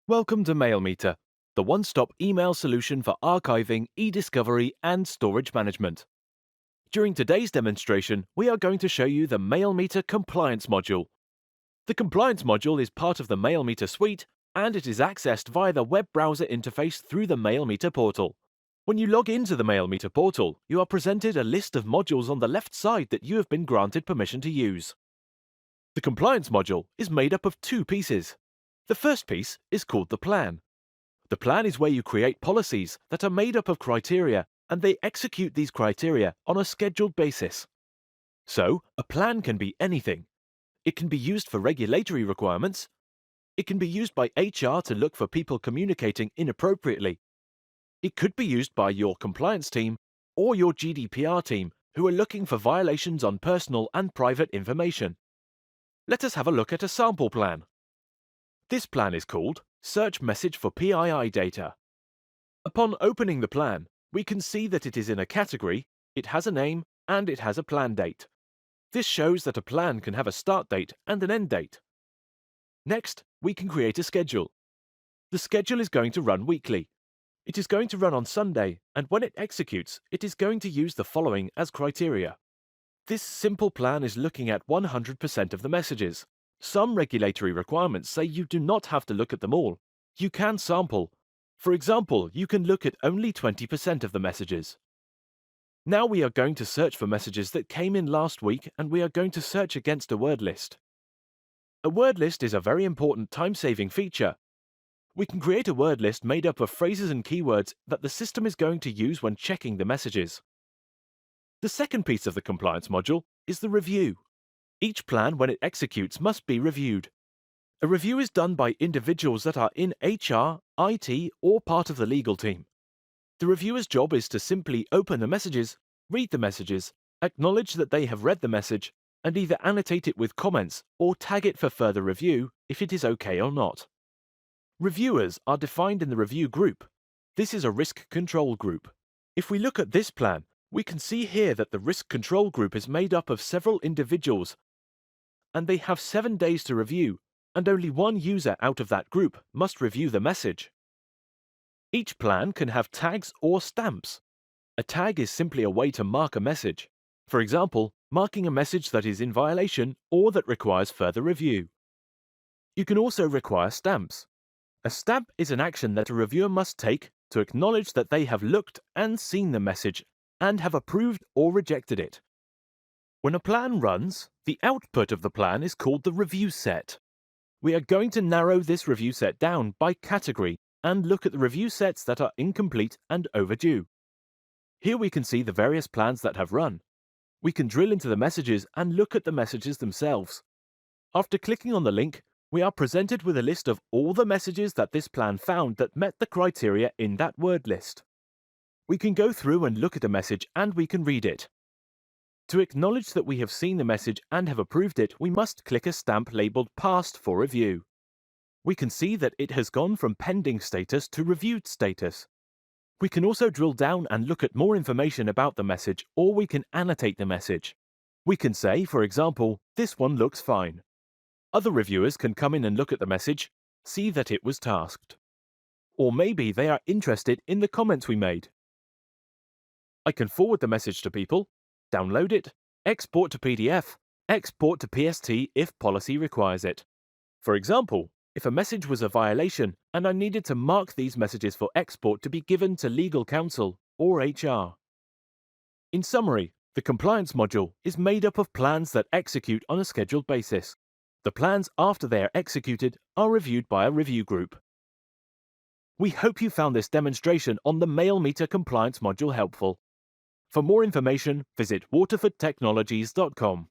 Welcome to MailMeter, the one-stop email solution for archiving, e-discovery, and storage management. During today's demonstration, we are going to show you the MailMeter Compliance module. The Compliance module is part of the MailMeter suite, and it is accessed via the web browser interface through the MailMeter portal. When you log into the MailMeter portal, you are presented a list of modules on the left side that you have been granted permission to use. The Compliance module is made up of two pieces. The first piece is called the plan. The plan is where you create policies that are made up of criteria, and they execute these criteria on a scheduled basis. So, a plan can be anything. It can be used for regulatory requirements. It can be used by HR to look for people communicating inappropriately. It could be used by your compliance team or your GDPR team who are looking for violations on personal and private information. Let us have a look at a sample plan. This plan is called Search Message for PII Data. Upon opening the plan, we can see that it is in a category, it has a name, and it has a plan date. This shows that a plan can have a start date and an end date. Next, we can create a schedule. The schedule is going to run weekly. It is going to run on Sunday, and when it executes, it is going to use the following as criteria. This simple plan is looking at 100% of the messages. Some regulatory requirements say you do not have to look at them all. You can sample. For example, you can look at only 20% of the messages. Now we are going to search for messages that came in last week, and we are going to search against a word list. A word list is a very important time-saving feature. We can create a word list made up of phrases and keywords that the system is going to use when checking the messages. The second piece of the compliance module is the review. Each plan, when it executes, must be reviewed. A review is done by individuals that are in HR, IT, or part of the legal team. The reviewer's job is to simply open the messages, read the messages, acknowledge that they have read the message, and either annotate it with comments or tag it for further review if it is okay or not. Reviewers are defined in the review group. This is a risk control group. If we look at this plan, we can see here that the risk control group is made up of several individuals, and they have 7 days to review, and only one user out of that group must review the message. Each plan can have tags or stamps. A tag is simply a way to mark a message. For example, marking a message that is in violation or that requires further review. You can also require stamps. A stamp is an action that a reviewer must take to acknowledge that they have looked and seen the message and have approved or rejected it. When a plan runs, the output of the plan is called the review set. We are going to narrow this review set down by category and look at the review sets that are incomplete and overdue. Here we can see the various plans that have run. We can drill into the messages and look at the messages themselves. After clicking on the link, we are presented with a list of all the messages that this plan found that met the criteria in that word list. We can go through and look at a message and we can read it. To acknowledge that we have seen the message and have approved it, we must click a stamp labeled Passed for review. We can see that it has gone from pending status to reviewed status. We can also drill down and look at more information about the message, or we can annotate the message. We can say, for example, this one looks fine. Other reviewers can come in and look at the message, see that it was tasked. Or maybe they are interested in the comments we made. I can forward the message to people, download it, export to PDF, export to PST if policy requires it. For example, if a message was a violation and I needed to mark these messages for export to be given to legal counsel or HR. In summary, the compliance module is made up of plans that execute on a scheduled basis. The plans after they are executed are reviewed by a review group. We hope you found this demonstration on the MailMeter Compliance module helpful. For more information, visit waterfordtechnologies.com.